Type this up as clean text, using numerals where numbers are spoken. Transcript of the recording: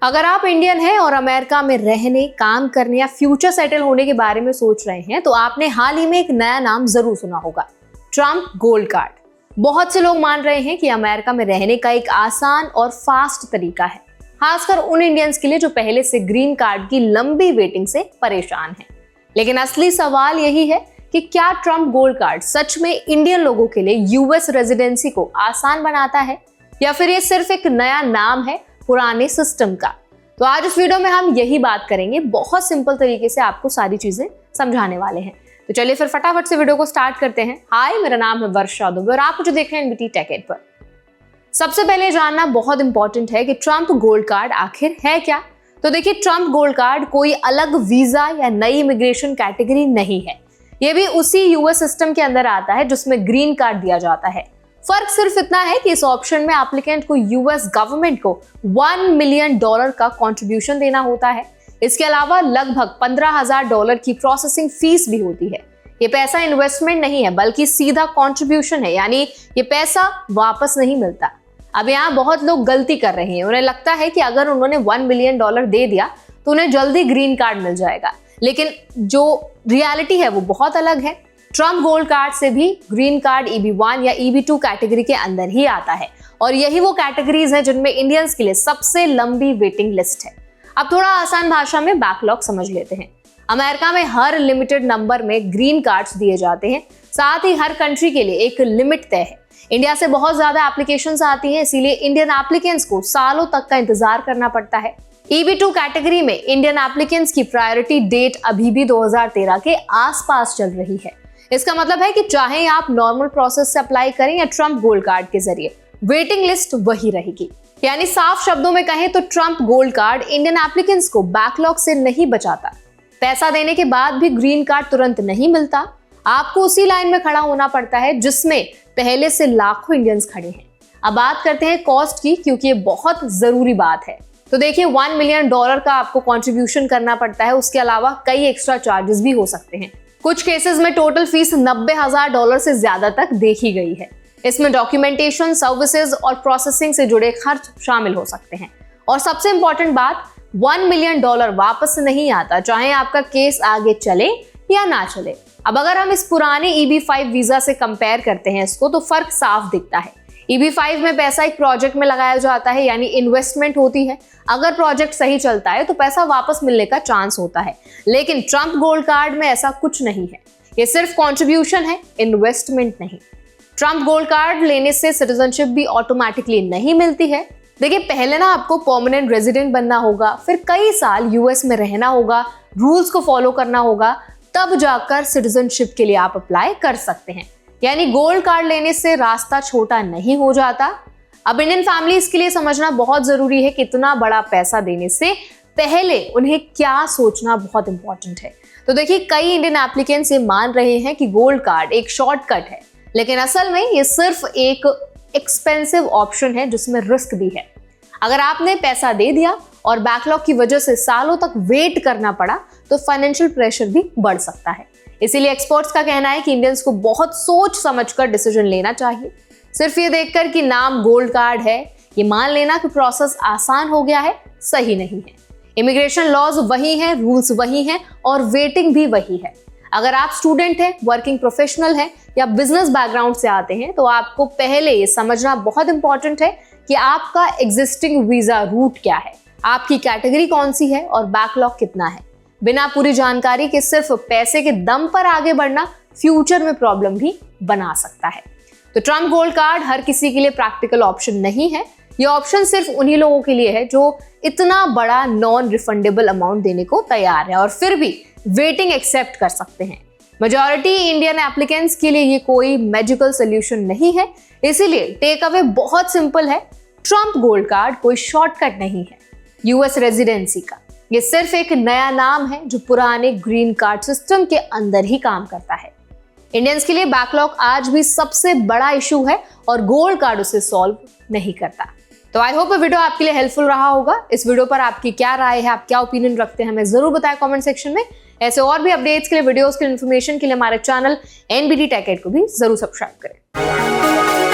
अगर आप इंडियन हैं और अमेरिका में रहने, काम करने या फ्यूचर सेटल होने के बारे में सोच रहे हैं तो आपने हाल ही में एक नया नाम जरूर सुना होगा, ट्रम्प गोल्ड कार्ड। बहुत से लोग मान रहे हैं कि अमेरिका में रहने का एक आसान और फास्ट तरीका है, खासकर उन इंडियंस के लिए जो पहले से ग्रीन कार्ड की लंबी वेटिंग से परेशान हैं। लेकिन असली सवाल यही है कि क्या ट्रम्प गोल्ड कार्ड सच में इंडियन लोगों के लिए यूएस रेजिडेंसी को आसान बनाता है या फिर ये सिर्फ एक नया नाम है पुराने सिस्टम का। तो आज इस वीडियो में हम यही बात करेंगे, बहुत सिंपल तरीके से आपको सारी चीजें समझाने वाले हैं। तो चलिए फिर फटाफट से वीडियो को स्टार्ट करते हैं। हाय, मेरा नाम है वर्षा दुबे और आप मुझे देख रहे हैं एनबीटी टेक एड पर। सबसे पहले जानना बहुत इंपॉर्टेंट है कि ट्रम्प गोल्ड कार्ड आखिर है क्या। तो देखिए, ट्रम्प गोल्ड कार्ड कोई अलग वीजा या नई इमिग्रेशन कैटेगरी नहीं है। ये भी उसी यूएस सिस्टम के अंदर आता है जिसमें ग्रीन कार्ड दिया जाता है। फर्क सिर्फ इतना है कि इस ऑप्शन में एप्लीकेंट को यूएस गवर्नमेंट को $1 मिलियन का कंट्रीब्यूशन देना होता है। इसके अलावा लगभग $15,000 की प्रोसेसिंग फीस भी होती है। ये पैसा इन्वेस्टमेंट नहीं है बल्कि सीधा कंट्रीब्यूशन है, यानी ये पैसा वापस नहीं मिलता। अब यहाँ बहुत लोग गलती कर रहे हैं, उन्हें लगता है कि अगर उन्होंने $1 मिलियन दे दिया तो उन्हें जल्दी ग्रीन कार्ड मिल जाएगा, लेकिन जो रियलिटी है वो बहुत अलग है। ट्रम्प गोल्ड कार्ड से भी ग्रीन कार्ड EB1 या EB2 कैटेगरी के अंदर ही आता है और यही वो कैटेगरीज हैं जिनमें इंडियंस के लिए सबसे लंबी वेटिंग लिस्ट है। अब थोड़ा आसान भाषा में बैकलॉग समझ लेते हैं। अमेरिका में हर लिमिटेड नंबर में ग्रीन कार्ड्स दिए जाते हैं, साथ ही हर कंट्री के लिए एक लिमिट तय है। इंडिया से बहुत ज्यादा एप्लीकेशंस आती हैं, इसीलिए इंडियन एप्लीकेंट्स को सालों तक का इंतजार करना पड़ता है। EB2 कैटेगरी में इंडियन एप्लीकेंट्स की प्रायोरिटी डेट अभी भी 2013 के आसपास चल रही है। इसका मतलब है कि चाहे आप नॉर्मल प्रोसेस से अप्लाई करें या ट्रम्प गोल्ड कार्ड के जरिए, वेटिंग लिस्ट वही रहेगी। यानी साफ शब्दों में कहें तो Trump gold card Indian applicants को बैकलॉग से नहीं बचाता। पैसा देने के बाद भी ग्रीन कार्ड तुरंत नहीं मिलता, आपको उसी लाइन में खड़ा होना पड़ता है जिसमें पहले से लाखों इंडियंस खड़े हैं। अब बात करते हैं कॉस्ट की, क्योंकि ये बहुत जरूरी बात है। तो देखिए, $1 मिलियन का आपको कॉन्ट्रीब्यूशन करना पड़ता है। उसके अलावा कई एक्स्ट्रा चार्जेस भी हो सकते हैं। कुछ केसेस में टोटल फीस $90,000 से ज्यादा तक देखी गई है। इसमें डॉक्यूमेंटेशन, सर्विसेज और प्रोसेसिंग से जुड़े खर्च शामिल हो सकते हैं। और सबसे इंपॉर्टेंट बात, $1 मिलियन वापस नहीं आता, चाहे आपका केस आगे चले या ना चले। अब अगर हम इस पुराने EB5 वीजा से कंपेयर करते हैं इसको, तो फर्क साफ दिखता है। EB5 में पैसा एक प्रोजेक्ट में लगाया जाता है, यानी इन्वेस्टमेंट होती है। अगर प्रोजेक्ट सही चलता है तो पैसा वापस मिलने का चांस होता है, लेकिन ट्रम्प गोल्ड कार्ड में ऐसा कुछ नहीं है। ये सिर्फ कंट्रीब्यूशन है, इन्वेस्टमेंट नहीं। ट्रम्प गोल्ड कार्ड लेने से सिटीजनशिप भी ऑटोमेटिकली नहीं मिलती है। देखिए, पहले ना आपको परमानेंट रेजिडेंट बनना होगा, फिर कई साल यूएस में रहना होगा, रूल्स को फॉलो करना होगा, तब जाकर सिटीजनशिप के लिए आप अप्लाई कर सकते हैं। यानी गोल्ड कार्ड लेने से रास्ता छोटा नहीं हो जाता। अब इंडियन फैमिलीज के लिए समझना बहुत जरूरी है कि इतना बड़ा पैसा देने से पहले उन्हें क्या सोचना बहुत इंपॉर्टेंट है। तो देखिए, कई इंडियन एप्लीकेंट्स ये मान रहे हैं कि गोल्ड कार्ड एक शॉर्टकट है, लेकिन असल में ये सिर्फ एक एक्सपेंसिव ऑप्शन है जिसमें रिस्क भी है। अगर आपने पैसा दे दिया और बैकलॉग की वजह से सालों तक वेट करना पड़ा तो फाइनेंशियल प्रेशर भी बढ़ सकता है। इसीलिए एक्सपर्ट्स का कहना है कि इंडियंस को बहुत सोच समझकर डिसीजन लेना चाहिए। सिर्फ ये देखकर कि नाम गोल्ड कार्ड है, ये मान लेना कि प्रोसेस आसान हो गया है, सही नहीं है। इमिग्रेशन लॉज वही हैं, रूल्स वही हैं और वेटिंग भी वही है। अगर आप स्टूडेंट हैं, वर्किंग प्रोफेशनल हैं या बिजनेस बैकग्राउंड से आते हैं तो आपको पहले ये समझना बहुत इंपॉर्टेंट है कि आपका एग्जिस्टिंग वीजा रूट क्या है, आपकी कैटेगरी कौन सी है और बैकलॉग कितना है। बिना पूरी जानकारी के सिर्फ पैसे के दम पर आगे बढ़ना फ्यूचर में प्रॉब्लम भी बना सकता है। तो ट्रम्प गोल्ड कार्ड हर किसी के लिए प्रैक्टिकल ऑप्शन नहीं है। ये ऑप्शन सिर्फ उन्हीं लोगों के लिए है जो इतना बड़ा नॉन रिफंडेबल अमाउंट देने को तैयार है और फिर भी वेटिंग एक्सेप्ट कर सकते हैं। मेजॉरिटी इंडियन एप्लीकेंट्स के लिए ये कोई मैजिकल सोल्यूशन नहीं है। इसीलिए टेक अवे बहुत सिंपल है, ट्रम्प गोल्ड कार्ड कोई शॉर्टकट नहीं है यूएस रेजिडेंसी का। ये सिर्फ एक नया नाम है जो पुराने ग्रीन कार्ड सिस्टम के अंदर ही काम करता है। इंडियंस के लिए बैकलॉग आज भी सबसे बड़ा इशू है और गोल्ड कार्ड उसे सॉल्व नहीं करता। तो आई होप ये वीडियो आपके लिए हेल्पफुल रहा होगा। इस वीडियो पर आपकी क्या राय है, आप क्या ओपिनियन रखते हैं, हमें जरूर बताएं कमेंट सेक्शन में। ऐसे और भी अपडेट्स के लिए, वीडियोस के इन्फॉर्मेशन के लिए हमारे चैनल एनबीटी टेक एड को भी जरूर सब्सक्राइब करें।